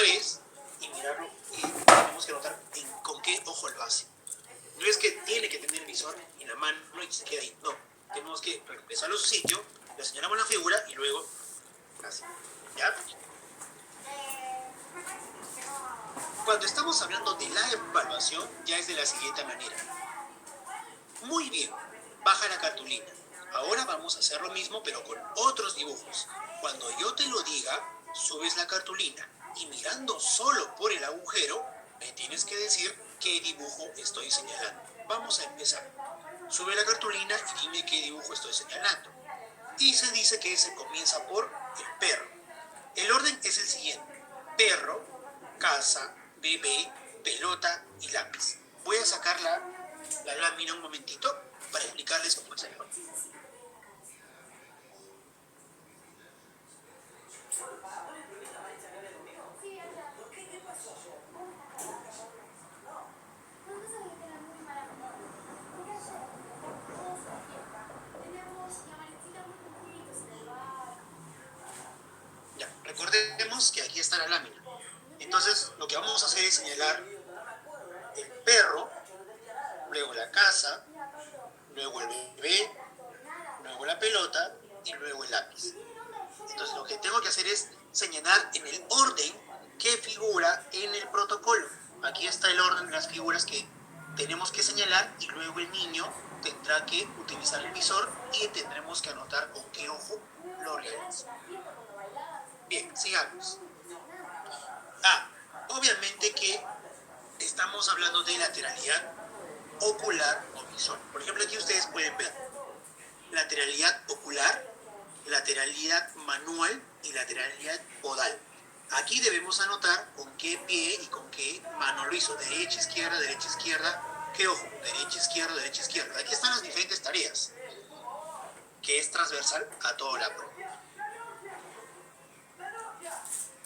vez y mirarlo, y tenemos que notar con qué ojo lo hace. No es que tiene que tener el visor en la mano y se queda ahí, no. Tenemos que regresarlo a su sitio, le señalamos la figura y luego así. ¿Ya? Cuando estamos hablando de la evaluación, ya es de la siguiente manera. Muy bien, baja la cartulina. Ahora vamos a hacer lo mismo, pero con otros dibujos. Cuando yo te lo diga, subes la cartulina y mirando solo por el agujero, me tienes que decir qué dibujo estoy señalando. Vamos a empezar. Sube la cartulina y dime qué dibujo estoy señalando. Y se dice que se comienza por el perro. El orden es el siguiente. Perro, casa, bebé, pelota y lápiz. Voy a sacar la lámina un momentito para explicarles cómo es el orden. Ya, recordemos que aquí está la lámina. Entonces, lo que vamos a hacer es señalar el perro, luego la casa, luego el bebé, luego la pelota y luego el lápiz. Entonces, lo que tengo que hacer es señalar en el orden que figura en el protocolo. Aquí está el orden de las figuras que tenemos que señalar y luego el niño tendrá que utilizar el visor y tendremos que anotar con qué ojo lo realiza. Bien, sigamos. Obviamente que estamos hablando de lateralidad ocular o visual. Por ejemplo, aquí ustedes pueden ver lateralidad ocular, lateralidad manual y lateralidad podal. Aquí debemos anotar con qué pie y con qué mano lo hizo. Derecha, izquierda, qué ojo, derecha, izquierda. Aquí están las diferentes tareas, que es transversal a toda la prueba.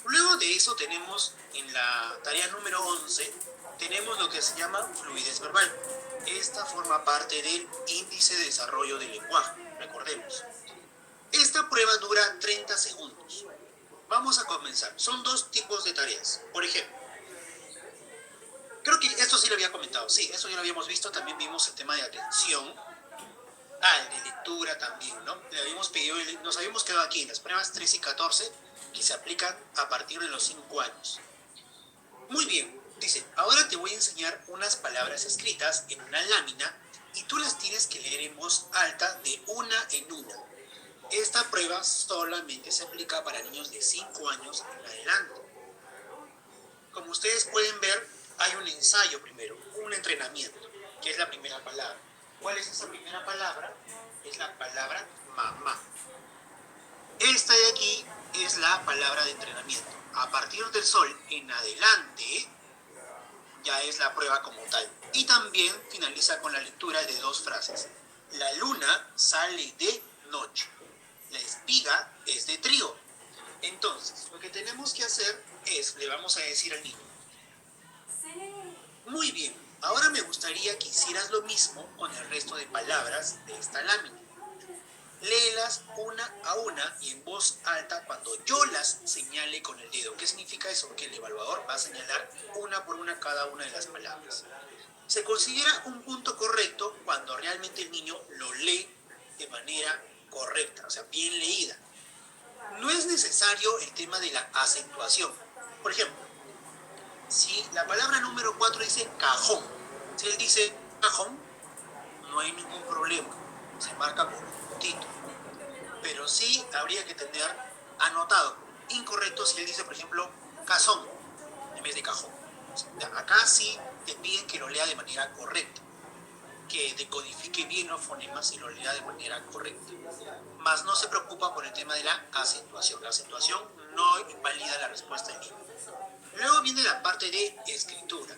Luego de eso tenemos en la tarea número 11, tenemos lo que se llama fluidez verbal. Esta forma parte del índice de desarrollo del lenguaje, recordemos. Esta prueba dura 30 segundos. Vamos a comenzar. Son dos tipos de tareas. Por ejemplo, creo que esto sí lo había comentado. Sí, eso ya lo habíamos visto. También vimos el tema de atención. El de lectura también, ¿no? Le habíamos pedido, nos habíamos quedado aquí en las pruebas 13 y 14 que se aplican a partir de los 5 años. Muy bien, dice, ahora te voy a enseñar unas palabras escritas en una lámina y tú las tienes que leer en voz alta de una en una. Esta prueba solamente se aplica para niños de 5 años en adelante. Como ustedes pueden ver, hay un ensayo primero, un entrenamiento, que es la primera palabra. ¿Cuál es esa primera palabra? Es la palabra mamá. Esta de aquí es la palabra de entrenamiento. A partir del sol en adelante, ya es la prueba como tal. Y también finaliza con la lectura de dos frases. La luna sale de noche. La espiga es de trigo. Entonces, lo que tenemos que hacer es, le vamos a decir al niño, muy bien, ahora me gustaría que hicieras lo mismo con el resto de palabras de esta lámina. Léelas una a una y en voz alta cuando yo las señale con el dedo. ¿Qué significa eso? Que el evaluador va a señalar una por una cada una de las palabras. Se considera un punto correcto cuando realmente el niño lo lee de manera correcta, o sea, bien leída. No es necesario el tema de la acentuación. Por ejemplo, si la palabra número 4 dice cajón, si él dice cajón, no hay ningún problema, se marca con un puntito. Pero sí habría que tener anotado incorrecto si él dice, por ejemplo, cazón en vez de cajón. Acá sí te piden que lo lea de manera correcta, que decodifique bien los fonemas y lo lea de manera correcta. Más no se preocupa por el tema de la acentuación. La acentuación no invalida la respuesta del niño. Luego viene la parte de escritura.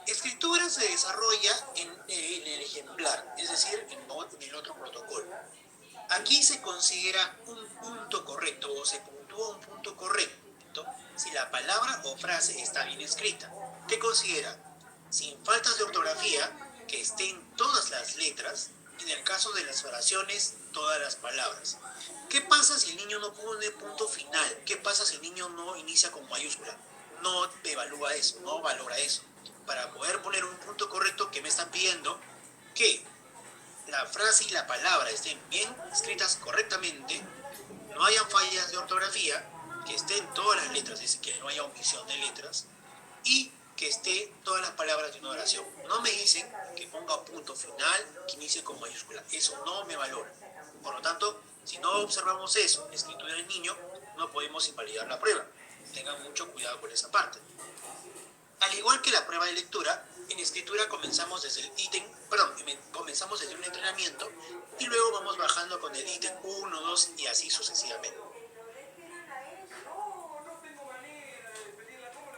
Escritura se desarrolla en el ejemplar, es decir, en el otro protocolo. Aquí se considera un punto correcto o se puntúa un punto correcto si la palabra o frase está bien escrita. ¿Qué considera? Sin faltas de ortografía, que estén todas las letras En el caso de las oraciones, todas las palabras. ¿Qué pasa si el niño no pone punto final? ¿Qué pasa si el niño no inicia con mayúscula? No evalúa eso, no valora eso. Para poder poner un punto correcto, que me están pidiendo que la frase y la palabra estén bien escritas correctamente, no hayan fallas de ortografía, que estén todas las letras, es decir, que no haya omisión de letras, y que esté todas las palabras de una oración. No me dicen que ponga punto final, que inicie con mayúscula. Eso no me valora. Por lo tanto, si no observamos eso en la escritura del niño, no podemos invalidar la prueba. Tengan mucho cuidado con esa parte. Al igual que la prueba de lectura, en escritura comenzamos desde el ítem, comenzamos desde un entrenamiento y luego vamos bajando con el ítem 1, 2 y así sucesivamente.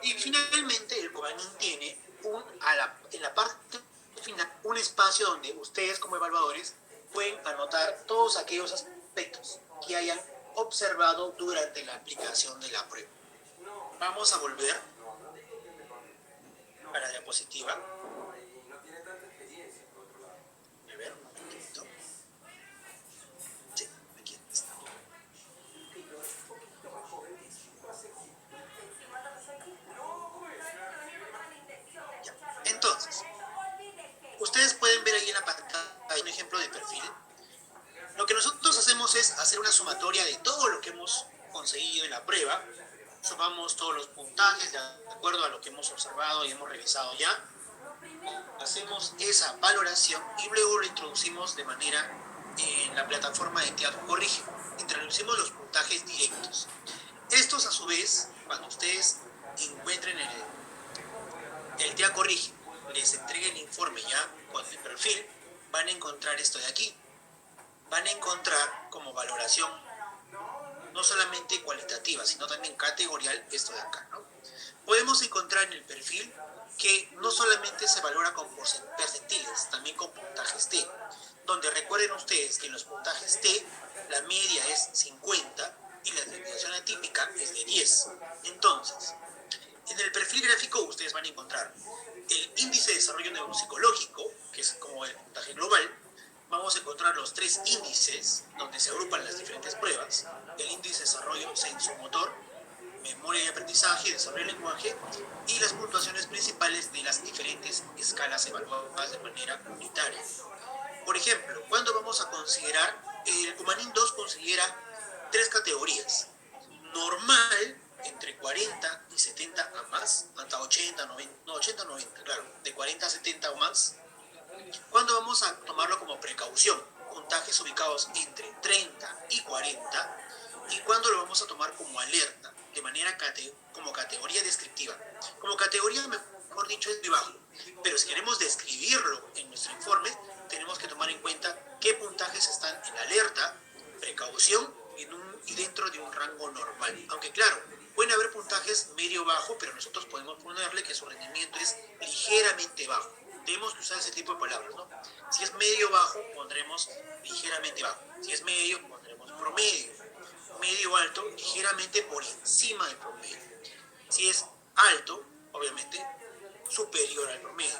Y finalmente el Cobanin tiene en la parte final un espacio donde ustedes como evaluadores pueden anotar todos aquellos aspectos que hayan observado durante la aplicación de la prueba. Vamos a volver a la diapositiva. A ver, un momentito. Sí, aquí está. Ya. Entonces, ustedes pueden ver ahí en la pantalla un ejemplo de perfil. Lo que nosotros hacemos es hacer una sumatoria de todo lo que hemos conseguido en la prueba. Sumamos todos los puntajes de acuerdo a lo que hemos observado y hemos revisado ya. Hacemos esa valoración y luego lo introducimos de manera en la plataforma de Teatro Corrige. Introducimos los puntajes directos. Estos a su vez, cuando ustedes encuentren el Teatro Corrige, les entregue el informe ya con el perfil, van a encontrar esto de aquí. Van a encontrar como valoración no solamente cualitativa, sino también categorial esto de acá, ¿no? Podemos encontrar en el perfil que no solamente se valora con percentiles, también con puntajes T, donde recuerden ustedes que en los puntajes T la media es 50 y la desviación atípica es de 10. Entonces, en el perfil gráfico ustedes van a encontrar el índice de desarrollo neuropsicológico, que es como el puntaje global. Vamos a encontrar los 3 índices donde se agrupan las diferentes pruebas: el índice de desarrollo sensomotor, memoria y aprendizaje, desarrollo del lenguaje, y las puntuaciones principales de las diferentes escalas evaluadas de manera unitaria. Por ejemplo, cuando vamos a considerar, el Cobanin 2 considera 3 categorías: normal, entre 40 y 70 a más, hasta 80, 90, no, 80, 90, claro, de 40 a 70 o más. Cuando vamos a tomarlo como precaución, puntajes ubicados entre 30 y 40, y cuando lo vamos a tomar como alerta, de manera como categoría descriptiva. Como categoría, mejor dicho, es muy bajo, pero si queremos describirlo en nuestro informe, tenemos que tomar en cuenta qué puntajes están en alerta, precaución y dentro de un rango normal. Aunque claro, pueden haber puntajes medio-bajo, pero nosotros podemos ponerle que su rendimiento es ligeramente bajo. Tenemos que usar ese tipo de palabras, ¿no? Si es medio-bajo, pondremos ligeramente bajo. Si es medio, pondremos promedio. Medio-alto, ligeramente por encima del promedio. Si es alto, obviamente, superior al promedio.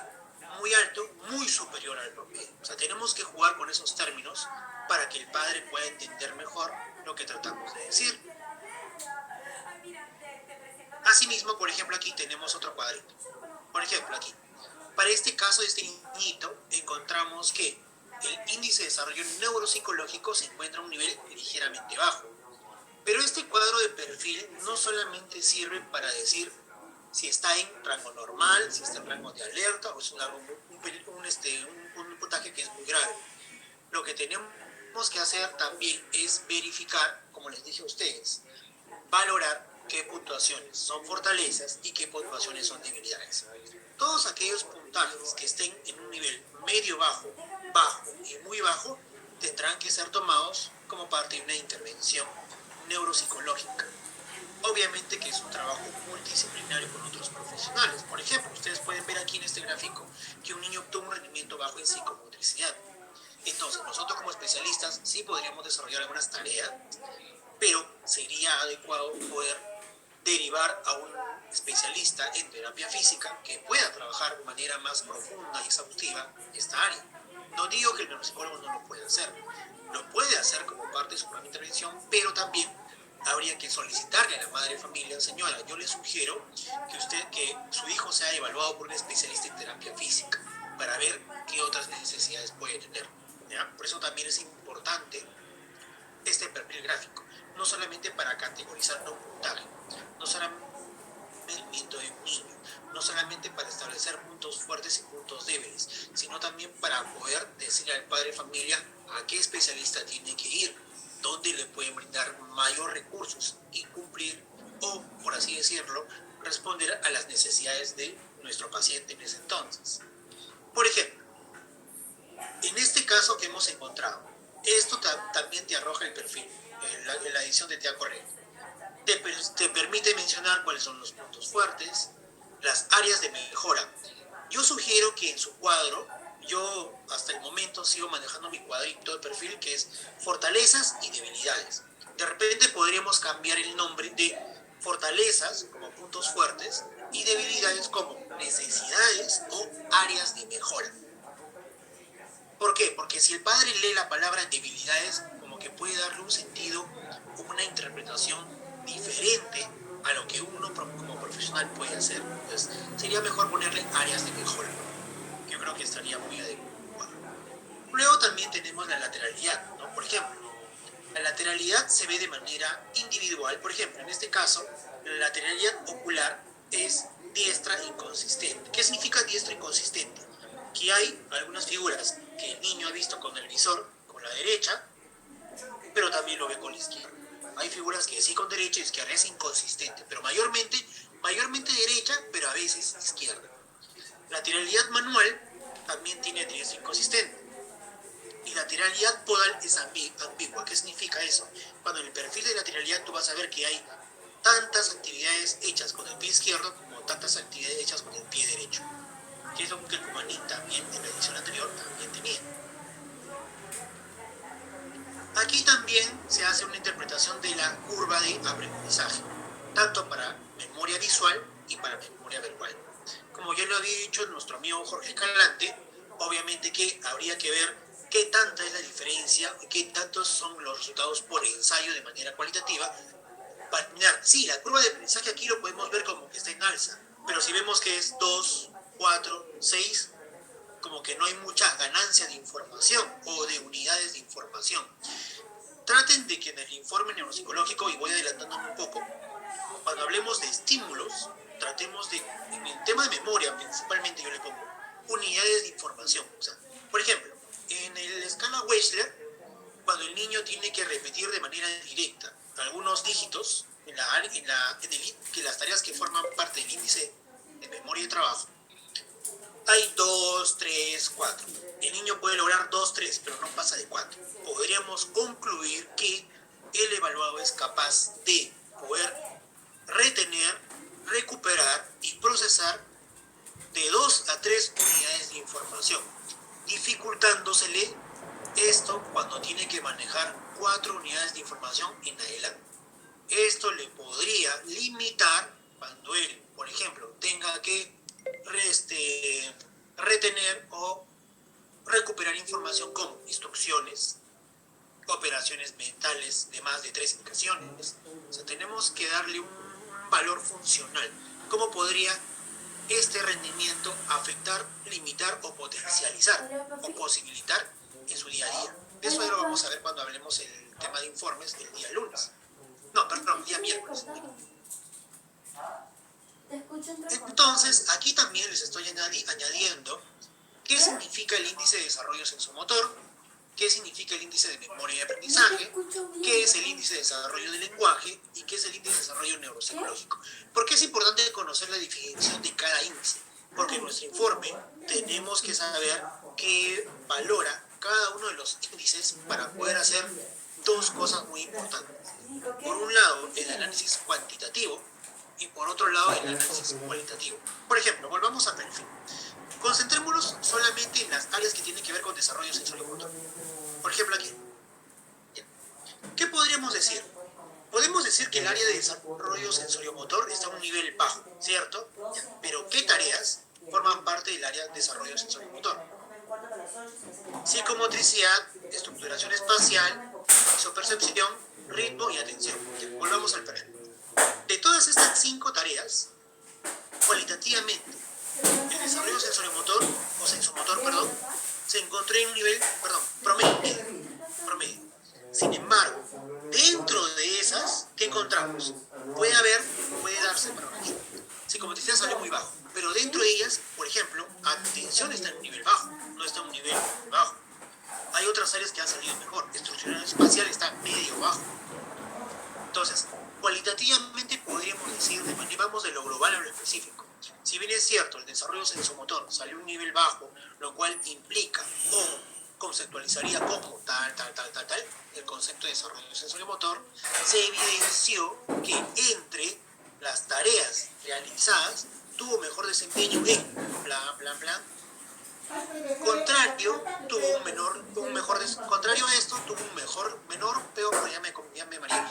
Muy alto, muy superior al promedio. O sea, tenemos que jugar con esos términos para que el padre pueda entender mejor lo que tratamos de decir. Asimismo, por ejemplo, aquí tenemos otro cuadrito. Por ejemplo, aquí. Para este caso de este niñito, encontramos que el índice de desarrollo neuropsicológico se encuentra a un nivel ligeramente bajo. Pero este cuadro de perfil no solamente sirve para decir si está en rango normal, si está en rango de alerta o es un puntaje que es muy grave. Lo que tenemos que hacer también es verificar, como les dije a ustedes, valorar qué puntuaciones son fortalezas y qué puntuaciones son debilidades. Todos aquellos puntajes que estén en un nivel medio-bajo, bajo y muy bajo tendrán que ser tomados como parte de una intervención neuropsicológica. Obviamente que es un trabajo multidisciplinario con otros profesionales. Por ejemplo, ustedes pueden ver aquí en este gráfico que un niño obtuvo un rendimiento bajo en psicomotricidad. Entonces, nosotros como especialistas sí podríamos desarrollar algunas tareas, pero sería adecuado poder derivar a un especialista en terapia física que pueda trabajar de manera más profunda y exhaustiva esta área. No digo que el neuropsicólogo no lo pueda hacer, lo puede hacer como parte de su plan de intervención, pero también habría que solicitarle a la madre de familia: señora, yo le sugiero que su hijo sea evaluado por un especialista en terapia física para ver qué otras necesidades puede tener, ¿ya? Por eso también es importante este perfil gráfico, no solamente para categorizar un puntaje, no solamente de uso, no solamente para establecer puntos fuertes y puntos débiles, sino también para poder decirle al padre de familia a qué especialista tiene que ir, dónde le pueden brindar mayor recursos y cumplir, o por así decirlo, responder a las necesidades de nuestro paciente en ese entonces. Por ejemplo, en este caso que hemos encontrado, esto también te arroja el perfil en la edición de Tea Correa. Te permite mencionar cuáles son los puntos fuertes, las áreas de mejora. Yo sugiero que en su cuadro, yo hasta el momento sigo manejando mi cuadrito de perfil, que es fortalezas y debilidades. De repente podríamos cambiar el nombre de fortalezas como puntos fuertes y debilidades como necesidades o áreas de mejora. ¿Por qué? Porque si el padre lee la palabra debilidades, como que puede darle un sentido, una interpretación diferente a lo que uno como profesional puede hacer. Entonces, sería mejor ponerle áreas de mejora. Yo creo que estaría muy adecuado. Luego también tenemos la lateralidad, ¿no? Por ejemplo, la lateralidad se ve de manera individual. Por ejemplo, en este caso, la lateralidad ocular es diestra inconsistente. ¿Qué significa diestra inconsistente? Que hay algunas figuras que el niño ha visto con el visor con la derecha, pero también lo ve con la izquierda. Hay figuras que sí con derecha y izquierda, es inconsistente, pero mayormente derecha, pero a veces izquierda. Lateralidad manual también tiene diestra inconsistente. Y lateralidad podal es ambigua. ¿Qué significa eso? Cuando en el perfil de lateralidad tú vas a ver que hay tantas actividades hechas con el pie izquierdo como tantas actividades hechas con el pie derecho, que es lo que el Cumaní también en la edición anterior también tenía. Aquí también se hace una interpretación de la curva de aprendizaje, tanto para memoria visual y para memoria verbal. Como ya lo había dicho nuestro amigo Jorge Escalante, obviamente que habría que ver qué tanta es la diferencia, qué tantos son los resultados por ensayo de manera cualitativa. Para terminar, sí, la curva de aprendizaje aquí lo podemos ver como que está en alza, pero si vemos que es 2, 4, 6, como que no hay mucha ganancia de información o de unidades de información. Traten de que en el informe neuropsicológico, y voy adelantándome un poco, cuando hablemos de estímulos, tratemos de, en el tema de memoria principalmente, yo le pongo unidades de información. O sea, por ejemplo, en la escala Wechsler, cuando el niño tiene que repetir de manera directa algunos dígitos que las tareas que forman parte del índice de memoria y trabajo, hay 2, 3, 4. El niño puede lograr 2, 3, pero no pasa de 4. Podríamos concluir que el evaluado es capaz de poder retener, recuperar y procesar de 2 a 3 unidades de información, dificultándosele esto cuando tiene que manejar 4 unidades de información en adelante. Esto le podría limitar cuando él, por ejemplo, tenga que retener o recuperar información como instrucciones, operaciones mentales de más de 3 indicaciones. O sea, tenemos que darle un valor funcional. ¿Cómo podría este rendimiento afectar, limitar o potencializar o posibilitar en su día a día? Eso ya lo vamos a ver cuando hablemos el tema de informes el día lunes. No, perdón, el día miércoles. Entonces, aquí también les estoy añadiendo qué significa el índice de desarrollo sensomotor, qué significa el índice de memoria y aprendizaje, qué es el índice de desarrollo del lenguaje y qué es el índice de desarrollo neuropsicológico. ¿Por qué es importante conocer la definición de cada índice? Porque en nuestro informe tenemos que saber qué valora cada uno de los índices para poder hacer dos cosas muy importantes. Por un lado, el análisis cuantitativo y por otro lado, el análisis cualitativo. Por ejemplo, volvamos a perfil. Concentrémonos solamente en las áreas que tienen que ver con desarrollo sensoriomotor. Por ejemplo, aquí. ¿Qué podríamos decir? Podemos decir que el área de desarrollo sensoriomotor está a un nivel bajo, ¿cierto? Pero ¿qué tareas forman parte del área de desarrollo sensoriomotor? psicomotricidad, estructuración espacial, isopercepción, ritmo y atención. Volvamos al panel. De todas estas 5 tareas, cualitativamente, el desarrollo sensoriomotor, o sensomotor, perdón, se encontró en un nivel, promedio. Sin embargo, dentro de esas, ¿qué encontramos? Puede darse, psicomotricidad salió muy bajo, pero dentro de ellas, por ejemplo, atención está en un nivel bajo, no está en un nivel bajo. Hay otras áreas que han salido mejor, estructuración espacial está medio bajo. Entonces, cualitativamente podríamos decir, vamos de lo global a lo específico. Si bien es cierto, el desarrollo sensomotor salió a un nivel bajo, lo cual implica o conceptualizaría como tal, el concepto de desarrollo sensoriomotor, se evidenció que entre las tareas realizadas tuvo mejor desempeño en contrario, tuvo contrario a esto, tuvo un menor, peor, ya me mareé.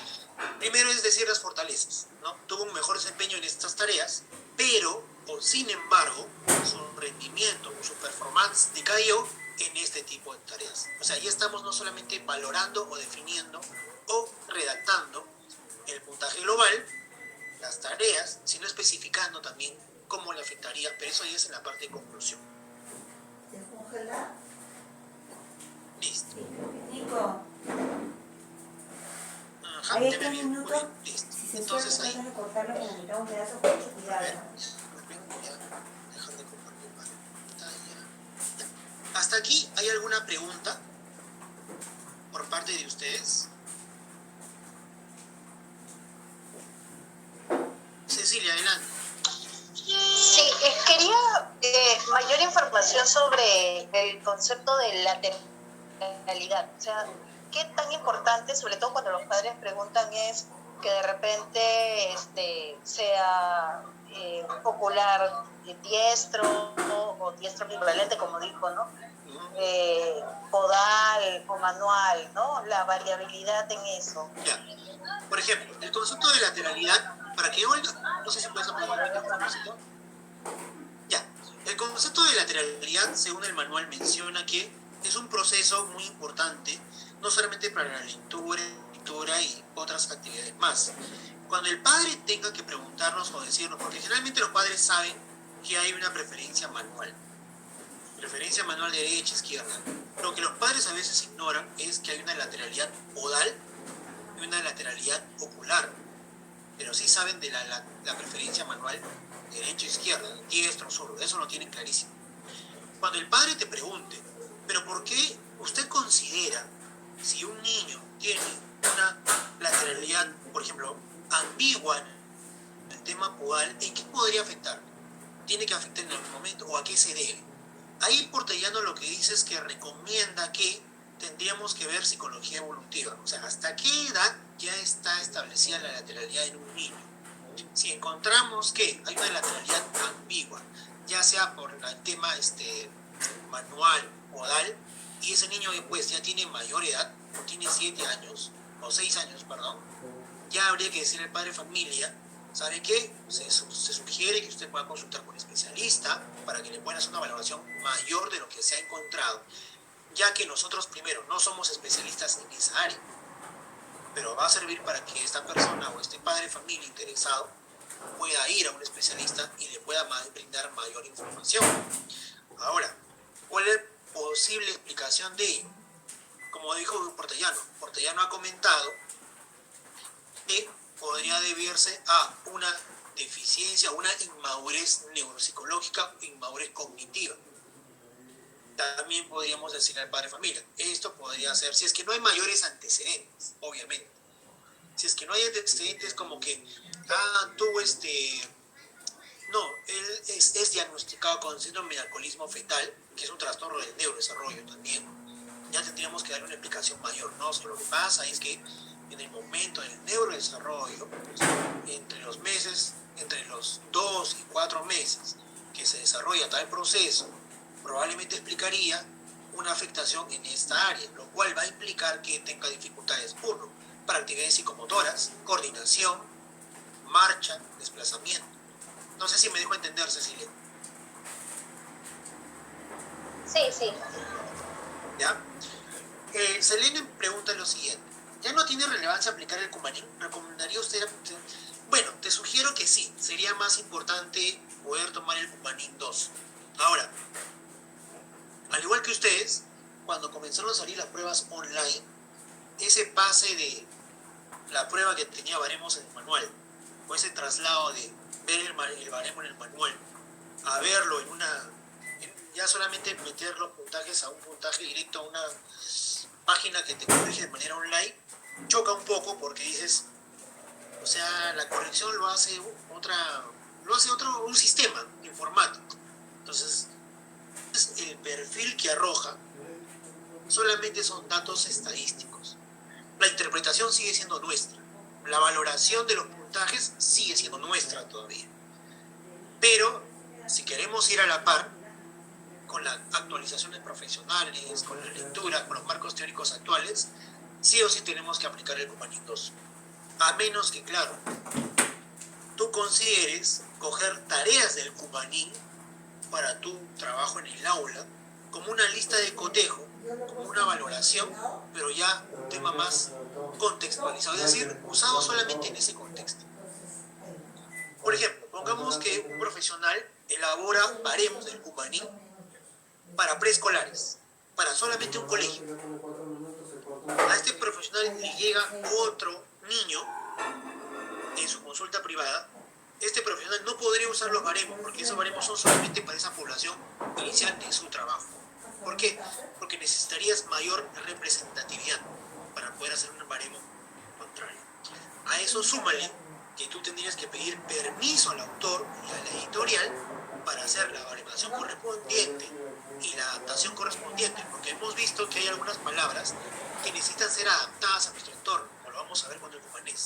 Primero es decir las fortalezas, ¿no? Tuvo un mejor desempeño en estas tareas, pero, sin embargo, su rendimiento, su performance decayó en este tipo de tareas. O sea, ya estamos no solamente valorando o definiendo o redactando el puntaje global, las tareas, sino especificando también cómo le afectaría, pero eso ya es en la parte de conclusión. Listo. Nico. Ajá, ahí te ve bien. Muy bien, listo. Si se entonces suelta, ahí. de cortarlo con la mitad un pedazo con mucho cuidado. Dejar de compartir pantalla. Ya. Hasta aquí, ¿hay alguna pregunta por parte de ustedes? Cecilia, adelante. Sí, quería mayor información sobre el concepto de lateralidad. O sea, qué tan importante, sobre todo cuando los padres preguntan, es que de repente sea ocular diestro o diestro equivalente, como dijo, ¿no? Podal o manual, ¿no? La variabilidad en eso. Ya. Por ejemplo, el concepto de lateralidad, para que oiga, no sé si puedes apagar el micrófono. Ya. El concepto de lateralidad, según el manual, menciona que es un proceso muy importante, no solamente para la lectura y otras actividades más. Cuando el padre tenga que preguntarnos o decirnos, porque generalmente los padres saben que hay una preferencia manual derecha, izquierda. Lo que los padres a veces ignoran es que hay una lateralidad podal y una lateralidad ocular, pero sí saben de la preferencia manual derecha, izquierda, diestro, zurdo, eso lo tienen clarísimo. Cuando el padre te pregunte, ¿pero por qué usted considera si un niño tiene una lateralidad, por ejemplo, ambigua en el tema podal, en qué podría afectar? ¿Tiene que afectar en algún momento o a qué se debe? Ahí Portellano lo que dice es que recomienda que tendríamos que ver psicología evolutiva, o sea, hasta qué edad ya está establecida la lateralidad en un niño. Si encontramos que hay una lateralidad ambigua, ya sea por el tema manual, modal, y ese niño pues ya tiene mayor edad, o tiene 7 años, o 6 años, perdón, ya habría que decirle al padre de familia, ¿sabe qué? Se sugiere que usted pueda consultar con un especialista para que le puedan hacer una valoración mayor de lo que se ha encontrado, ya que nosotros primero no somos especialistas en esa área, pero va a servir para que esta persona o este padre de familia interesado pueda ir a un especialista y le pueda brindar mayor información. Ahora, ¿cuál es la posible explicación de ello? Como dijo Portellano ha comentado que podría deberse a una deficiencia, una inmadurez neuropsicológica o inmadurez cognitiva. También podríamos decir al padre de familia, esto podría ser, si es que no hay mayores antecedentes, obviamente. Si es que no hay antecedentes como que, tuvo no, él es diagnosticado con síndrome de alcoholismo fetal, que es un trastorno del neurodesarrollo también, ya tendríamos que darle una explicación mayor, ¿no? So, lo que pasa es que en el momento del neurodesarrollo, entre los 2 y 4 meses que se desarrolla tal proceso, probablemente explicaría una afectación en esta área, lo cual va a implicar que tenga dificultades, uno, para actividades psicomotoras, coordinación, marcha, desplazamiento. No sé si me dejo entender, Cecilia. Sí. ¿Ya? Selene pregunta lo siguiente. ¿Ya no tiene relevancia aplicar el Cumanín? ¿Recomendaría usted? Bueno, te sugiero que sí. Sería más importante poder tomar el Cumanín 2. Ahora, al igual que ustedes, cuando comenzaron a salir las pruebas online, ese pase de la prueba que tenía baremos en el manual, o ese traslado de ver el baremo en el manual a verlo ya solamente meter los puntajes a un puntaje directo a una página que te corrige de manera online, choca un poco porque dices, o sea, la corrección lo hace un sistema informático. Entonces, el perfil que arroja solamente son datos estadísticos. La interpretación sigue siendo nuestra. La valoración de los puntajes sigue siendo nuestra todavía. Pero, si queremos ir a la par con las actualizaciones profesionales, con la lectura, con los marcos teóricos actuales, sí o sí tenemos que aplicar el Cumanín 2. A menos que, claro, tú consideres coger tareas del Cumanín para tu trabajo en el aula como una lista de cotejo, como una valoración, pero ya un tema más contextualizado, es decir, usado solamente en ese contexto. Por ejemplo, pongamos que un profesional elabora baremos del Cumanín para preescolares, para solamente un colegio. A este profesional le llega otro niño en su consulta privada. Este profesional no podría usar los baremos porque esos baremos son solamente para esa población inicial de su trabajo. ¿Por qué? Porque necesitarías mayor representatividad para poder hacer un baremo contrario. A eso súmale que tú tendrías que pedir permiso al autor y a la editorial para hacer la baremación correspondiente y la adaptación correspondiente, porque hemos visto que hay algunas palabras que necesitan ser adaptadas a nuestro entorno, como lo vamos a ver con el cumanés.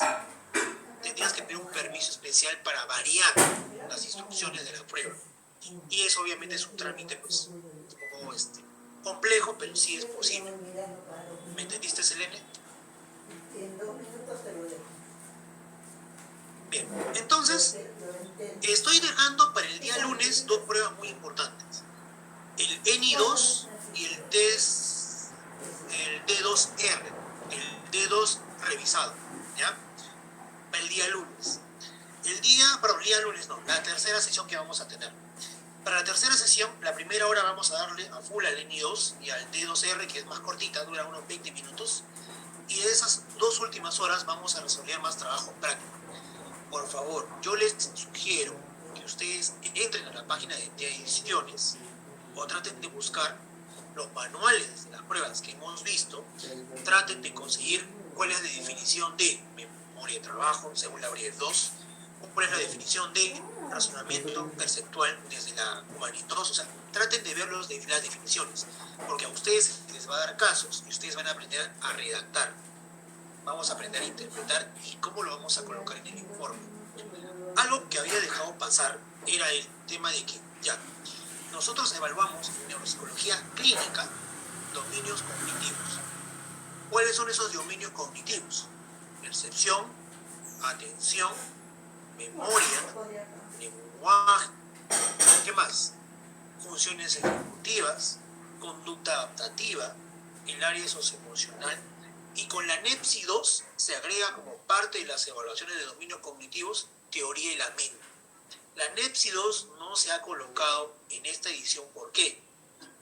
Tendrías que pedir un permiso especial para variar las instrucciones de la prueba. Y eso obviamente es un trámite pues, un poco complejo, pero sí es posible. ¿Me entendiste, Selene? Bien, entonces estoy dejando para el día lunes dos pruebas muy importantes. El ENI2 y el D2R, el D2 revisado, ¿ya? Para el día lunes. La tercera sesión que vamos a tener. Para la tercera sesión, la primera hora vamos a darle a full al ENI2 y al D2R, que es más cortita, dura unos 20 minutos. Y de esas dos últimas horas vamos a resolver más trabajo práctico. Por favor, yo les sugiero que ustedes entren a la página de ediciones o traten de buscar los manuales de las pruebas que hemos visto, traten de conseguir cuál es la definición de memoria de trabajo según la Briel 2, cuál es la definición de razonamiento perceptual desde la Humanidad 2, o sea, traten de ver las definiciones, porque a ustedes les va a dar casos y ustedes van a aprender a redactar, vamos a aprender a interpretar y cómo lo vamos a colocar en el informe. Algo que había dejado pasar era el tema de que ya nosotros evaluamos en neuropsicología clínica dominios cognitivos. ¿Cuáles son esos dominios cognitivos? Percepción, atención, memoria, lenguaje, ¿qué más? Funciones ejecutivas, conducta adaptativa, el área socioemocional, y con la NEPSI 2 se agrega como parte de las evaluaciones de dominios cognitivos teoría de la mente. La NEPSI 2 no se ha colocado en esta edición. ¿Por qué?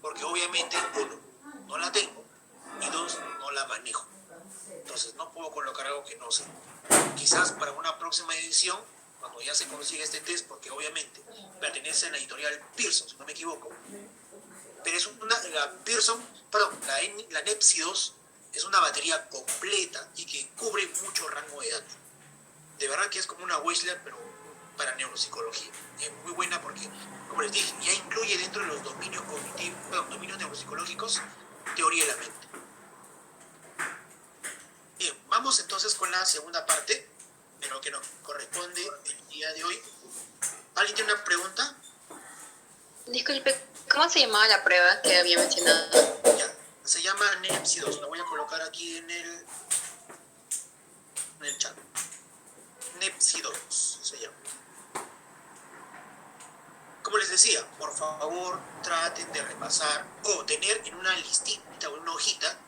Porque obviamente, uno, no la tengo, y dos, no la manejo. Entonces no puedo colocar algo que no sé. Quizás para una próxima edición, cuando ya se consiga este test, porque obviamente pertenece a la editorial Pearson, si no me equivoco, pero es la NEPSI 2 es una batería completa y que cubre mucho rango de datos. De verdad que es como una Wechsler, pero para neuropsicología. Es muy buena porque, como les dije, ya incluye dentro de los dominios cognitivos, dominios neuropsicológicos, teoría de la mente. Bien, vamos entonces con la segunda parte de lo que nos corresponde el día de hoy. ¿Alguien tiene una pregunta? Disculpe, ¿cómo se llamaba la prueba que había mencionado? Ya, se llama NEPSI 2. La voy a colocar aquí en el chat. NEPSI 2 se llama. Como les decía, por favor, traten de repasar o tener en una listita carpetita o en una hojita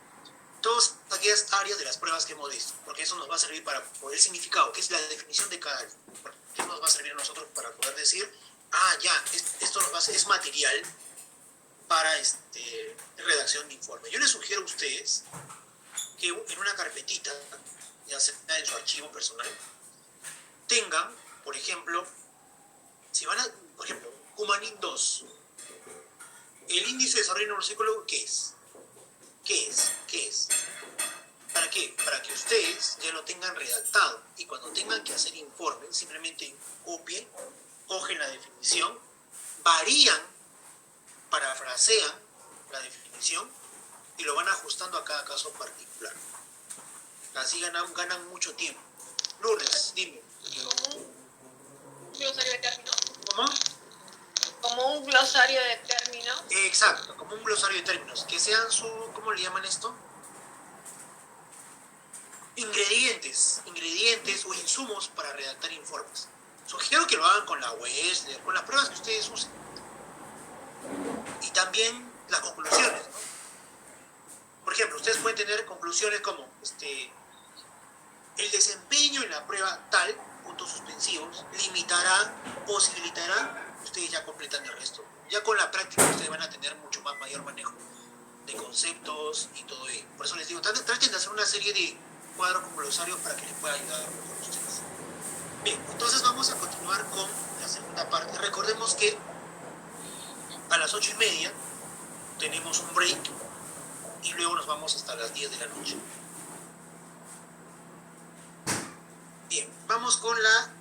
todas aquellas áreas de las pruebas que hemos visto, porque eso nos va a servir para poder significado, que es la definición de cada área. Eso nos va a servir a nosotros para poder decir, esto nos va a ser, es material para redacción de informe. Yo les sugiero a ustedes que en una carpetita, ya sea en su archivo personal, tengan, por ejemplo, Cumanín 2, el índice de desarrollo neuropsicológico, ¿qué es? ¿Qué es? ¿Para qué? Para que ustedes ya lo tengan redactado y cuando tengan que hacer informe, simplemente copien, cogen la definición, varían, parafrasean la definición y lo van ajustando a cada caso particular. Así ganan mucho tiempo. Lourdes, dime. Un glosario de términos. ¿Cómo? Como un glosario de términos. Exacto, como un glosario de términos. Que sean ¿cómo le llaman esto? Ingredientes o insumos para redactar informes. Sugiero que lo hagan con la Wessler, con las pruebas que ustedes usen. Y también las conclusiones, ¿no? Por ejemplo, ustedes pueden tener conclusiones como el desempeño en la prueba tal, puntos suspensivos, limitará, posibilitará, ustedes ya completan el resto. Ya con la práctica ustedes van a tener mayor manejo de conceptos y todo ello. Por eso les digo, traten de hacer una serie de cuadros con glosarios para que les pueda ayudar mejor a ustedes. Bien, entonces vamos a continuar con la segunda parte. Recordemos que a las 8:30 tenemos un break y luego nos vamos hasta las 10 de la noche. Bien, vamos con la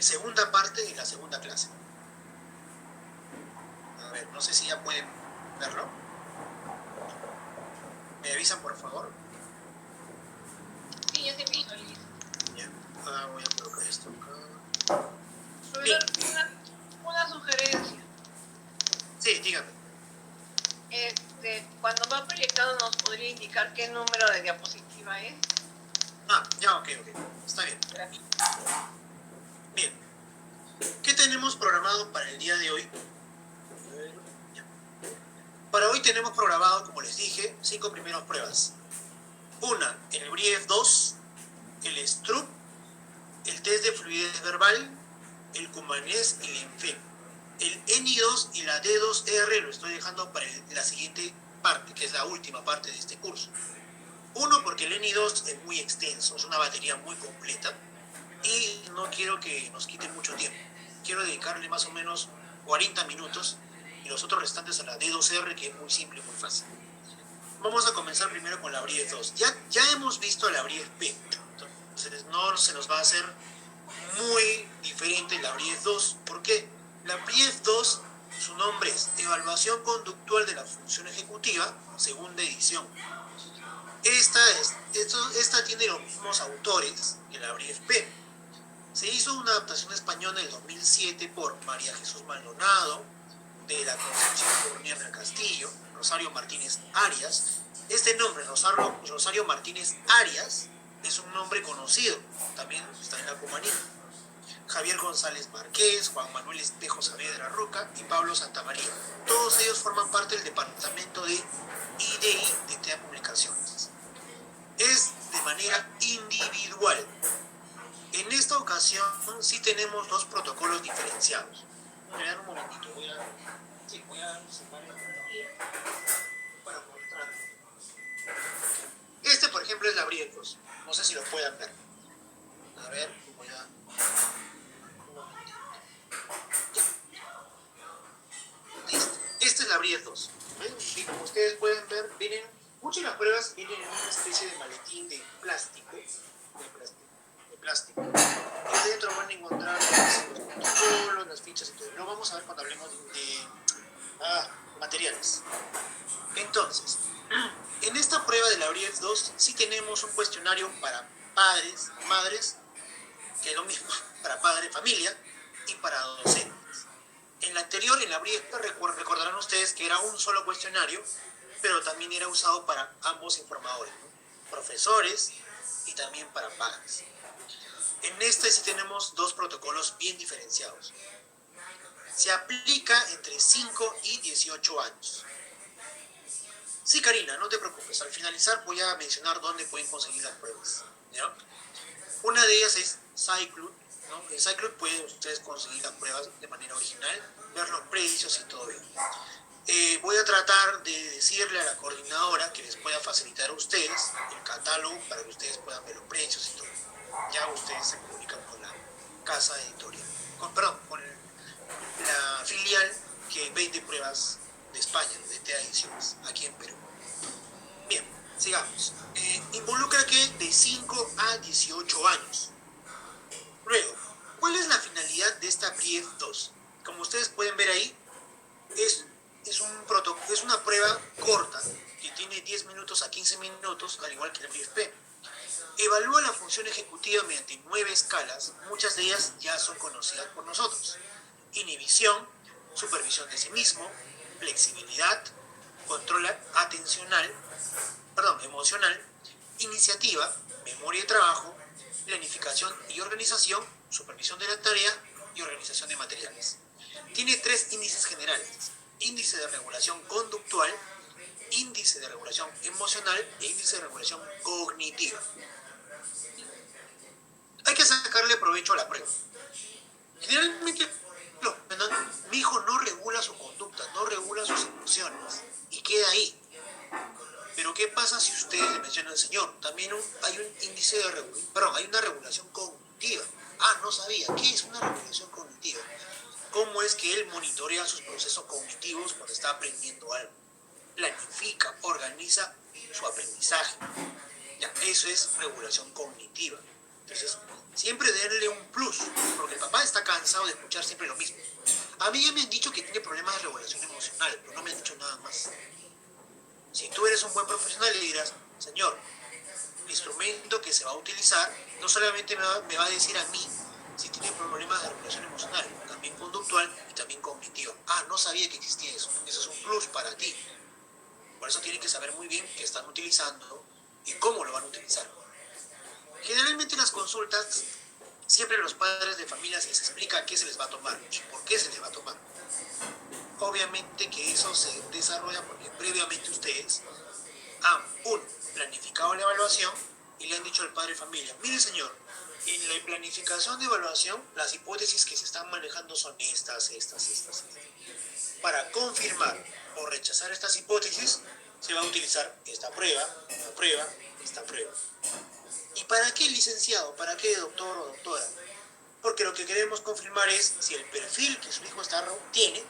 segunda parte de la segunda clase. A ver, no sé si ya pueden verlo. ¿Me avisan, por favor? Sí, yo te pido. Ya, voy a colocar esto acá. Bien. Una sugerencia. Sí, dígame. Cuando va proyectado nos podría indicar qué número de diapositiva es. Ya, ok. Está bien. Bien. ¿Qué tenemos programado para el día de hoy? Para hoy tenemos programado, como les dije, 5 primeras pruebas. Una, el Brief 2, el Stroop, el test de fluidez verbal, el Cumanés y el ENFEM. El ENI2 y la D2R lo estoy dejando para la siguiente parte, que es la última parte de este curso. Uno, porque el ENI2 es muy extenso, es una batería muy completa y no quiero que nos quite mucho tiempo. Quiero dedicarle más o menos 40 minutos y los otros restantes a la D2R, que es muy simple y muy fácil. Vamos a comenzar primero con la Brief 2. Ya hemos visto la Brief P, entonces no se nos va a hacer muy diferente la Brief 2. ¿Por qué? La Brief 2, su nombre es Evaluación Conductual de la Función Ejecutiva, segunda edición. Esta tiene los mismos autores que la Brief P. Se hizo una adaptación española en el 2007 por María Jesús Maldonado, de la Concepción Urniana Castillo, Rosario Martínez Arias. Este nombre, Rosario Martínez Arias, es un nombre conocido, también está en la Cumanía. Javier González Márquez, Juan Manuel Espejo Saavedra Roca y Pablo Santamaría. Todos ellos forman parte del departamento de IDI de TEA Publicaciones. Es de manera individual. En esta ocasión sí tenemos dos protocolos diferenciados. Voy a dar un momentito, voy a separar para mostrar. Este, por ejemplo, es la Brief 2. No sé si lo puedan ver. A ver, voy a... Esta es la Brief 2. Y como ustedes pueden ver, muchas de las pruebas vienen en una especie de maletín de plástico. Y dentro van a encontrar los protocolos, las fichas y todo. Lo vamos a ver cuando hablemos de materiales. Entonces, en esta prueba de la Brief 2 sí tenemos un cuestionario para padres, madres, que es lo mismo, para padre, familia y para docentes. En la anterior, en la Brief, recordarán ustedes que era un solo cuestionario, pero también era usado para ambos informadores, ¿no? Profesores y también para padres. En este sí tenemos dos protocolos bien diferenciados. Se aplica entre 5 y 18 años. Sí, Karina, no te preocupes. Al finalizar voy a mencionar dónde pueden conseguir las pruebas, ¿ya? Una de ellas es Cycloud, ¿no? En Cycloud pueden ustedes conseguir las pruebas de manera original, ver los precios y todo bien. Voy a tratar de decirle a la coordinadora que les pueda facilitar a ustedes el catálogo para que ustedes puedan ver los precios y todo. Ya ustedes se comunican con la casa editorial, con la filial que vende pruebas de España, de TEA Ediciones, aquí en Perú. Bien, sigamos. Involucra que de 5 a 18 años. Luego, ¿cuál es la finalidad de esta Brief 2? Como ustedes pueden ver ahí, es una prueba corta que tiene 10 minutos a 15 minutos, al igual que el Brief P. Evalúa la función ejecutiva mediante 9 escalas, muchas de ellas ya son conocidas por nosotros. Inhibición, supervisión de sí mismo, flexibilidad, control emocional, iniciativa, memoria de trabajo, planificación y organización, supervisión de la tarea y organización de materiales. Tiene 3 índices generales: índice de regulación conductual, índice de regulación emocional e índice de regulación cognitiva. Hay que sacarle provecho a la prueba. Generalmente, mi hijo no regula su conducta, no regula sus emociones y queda ahí. Pero ¿qué pasa si ustedes le mencionan, señor, también hay un índice de regulación, hay una regulación cognitiva? Ah, no sabía. ¿Qué es una regulación cognitiva? ¿Cómo es que él monitorea sus procesos cognitivos cuando está aprendiendo algo? Planifica, organiza su aprendizaje. Ya, eso es regulación cognitiva. Entonces, siempre denle un plus, porque el papá está cansado de escuchar siempre lo mismo. A mí ya me han dicho que tiene problemas de regulación emocional, pero no me han dicho nada más. Si tú eres un buen profesional, le dirás, señor, el instrumento que se va a utilizar no solamente me va a decir a mí si tiene problemas de regulación emocional, también conductual y también cognitiva. Ah, no sabía que existía eso. Eso es un plus para ti. Por eso tienen que saber muy bien qué están utilizando y cómo lo van a utilizar. Generalmente en las consultas, siempre los padres de familia se les explica qué se les va a tomar y por qué se les va a tomar. Obviamente que eso se desarrolla porque previamente ustedes han, planificado la evaluación y le han dicho al padre de familia, mire señor, en la planificación de evaluación las hipótesis que se están manejando son estas. Para confirmar o rechazar estas hipótesis se va a utilizar esta prueba, esta prueba. ¿Y para qué, licenciado? ¿Para qué, doctor o doctora? Porque lo que queremos confirmar es si el perfil que su hijo tiene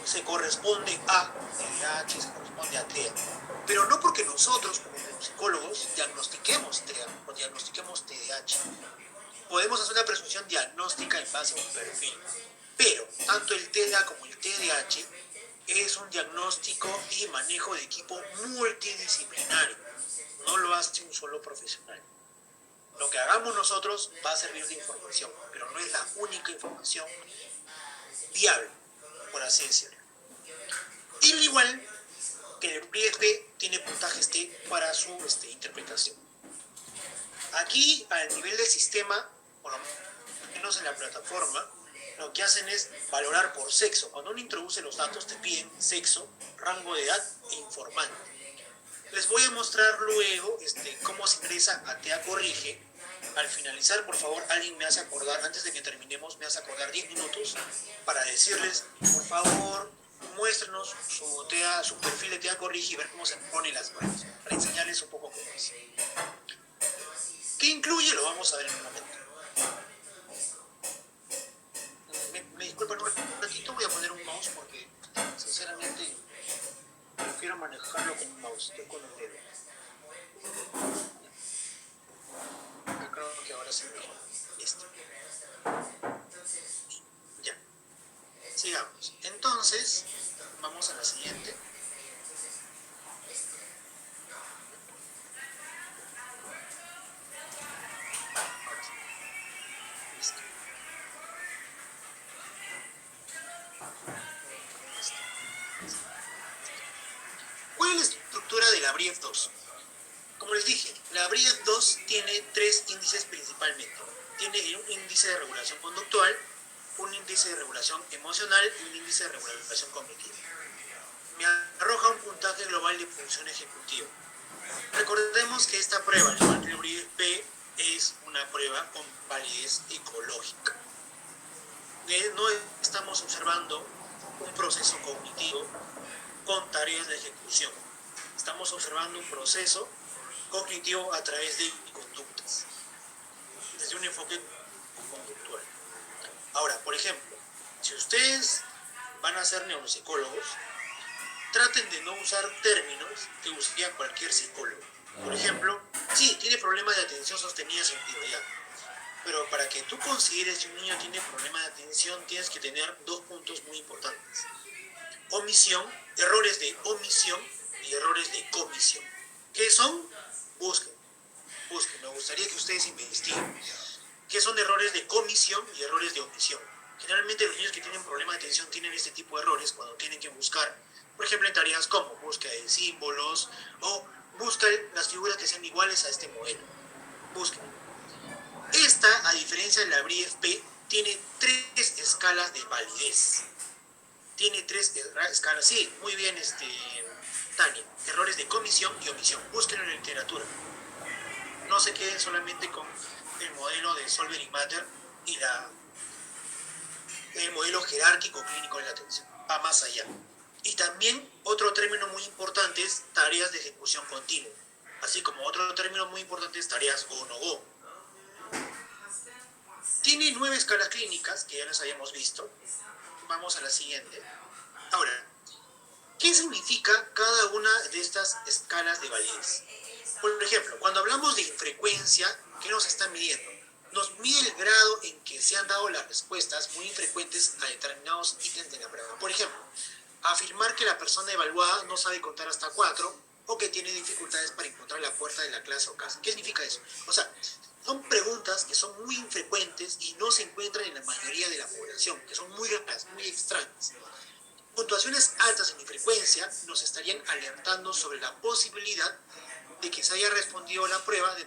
se corresponde a TDAH, se corresponde a TEA. Pero no porque nosotros, como psicólogos, diagnostiquemos TEA o diagnostiquemos TDAH. Podemos hacer una presunción diagnóstica en base a un perfil. Pero tanto el TEA como el TDAH es un diagnóstico y manejo de equipo multidisciplinario. No lo hace un solo profesional. Lo que hagamos nosotros va a servir de información, pero no es la única información viable, por así decirlo. Y al igual que el PFP tiene puntajes T para su interpretación. Aquí, al nivel del sistema, por lo menos en la plataforma, lo que hacen es valorar por sexo. Cuando uno introduce los datos, te piden sexo, rango de edad e informante. Les voy a mostrar luego cómo se ingresa a TEA Corrige. Al finalizar, por favor, alguien me hace acordar, antes de que terminemos, me hace acordar 10 minutos para decirles, por favor, muéstrenos su perfil de TEA Corrige y ver cómo se ponen las pruebas, para enseñarles un poco cómo es. ¿Qué incluye? Lo vamos a ver en un momento. Me disculpan un ratito, voy a poner un mouse porque, sinceramente, prefiero manejarlo con un mouse, estoy con el dedo. Yo creo que ahora sí mejor. Listo. Ya. Sigamos. Entonces, vamos a la siguiente. Ahora sí. Listo. ¿Cuál es la estructura de la Brief 2? Como les dije, la Brief 2 tiene 3 índices principalmente. Tiene un índice de regulación conductual, un índice de regulación emocional y un índice de regulación cognitiva. me arroja un puntaje global de función ejecutiva. Recordemos que esta prueba, al igual que el URIEF-P, es una prueba con validez ecológica. No estamos observando un proceso cognitivo con tareas de ejecución. Estamos observando un proceso cognitivo a través de conductas, desde un enfoque conductual. Ahora, por ejemplo, si ustedes van a ser neuropsicólogos, traten de no usar términos que usaría cualquier psicólogo. Por ejemplo, sí, tiene problemas de atención sostenida sin actividad. Pero para que tú consideres que un niño tiene problemas de atención, tienes que tener dos puntos muy importantes. Omisión, errores de omisión y errores de comisión. ¿Qué son? Busquen. Me gustaría que ustedes investiguen. ¿Qué son errores de comisión y errores de omisión? Generalmente los niños que tienen problemas de atención tienen este tipo de errores cuando tienen que buscar, por ejemplo, en tareas como búsqueda de símbolos o buscar las figuras que sean iguales a este modelo. Busquen. Esta, a diferencia de la URIEF-P, tiene 3 escalas de validez. Tiene 3 escalas. Sí, muy bien, Tania. Errores de comisión y omisión. Búsquenlo en la literatura. No se queden solamente con el modelo de Solver y Matter y el modelo jerárquico clínico de la atención. Va más allá. Y también otro término muy importante es tareas de ejecución continua. Así como otro término muy importante es tareas go-no-go. Tiene 9 escalas clínicas, que ya las habíamos visto. Vamos a la siguiente. Ahora, ¿qué significa cada una de estas escalas de validez? Por ejemplo, cuando hablamos de infrecuencia, ¿qué nos está midiendo? Nos mide el grado en que se han dado las respuestas muy infrecuentes a determinados ítems de la prueba. Por ejemplo, afirmar que la persona evaluada no sabe contar hasta 4 o que tiene dificultades para encontrar la puerta de la clase o casa. ¿Qué significa eso? O sea, son preguntas que son muy infrecuentes y no se encuentran en la mayoría de la población, que son muy raras, muy extrañas. Puntuaciones altas en infrecuencia nos estarían alertando sobre la posibilidad de que se haya respondido la prueba de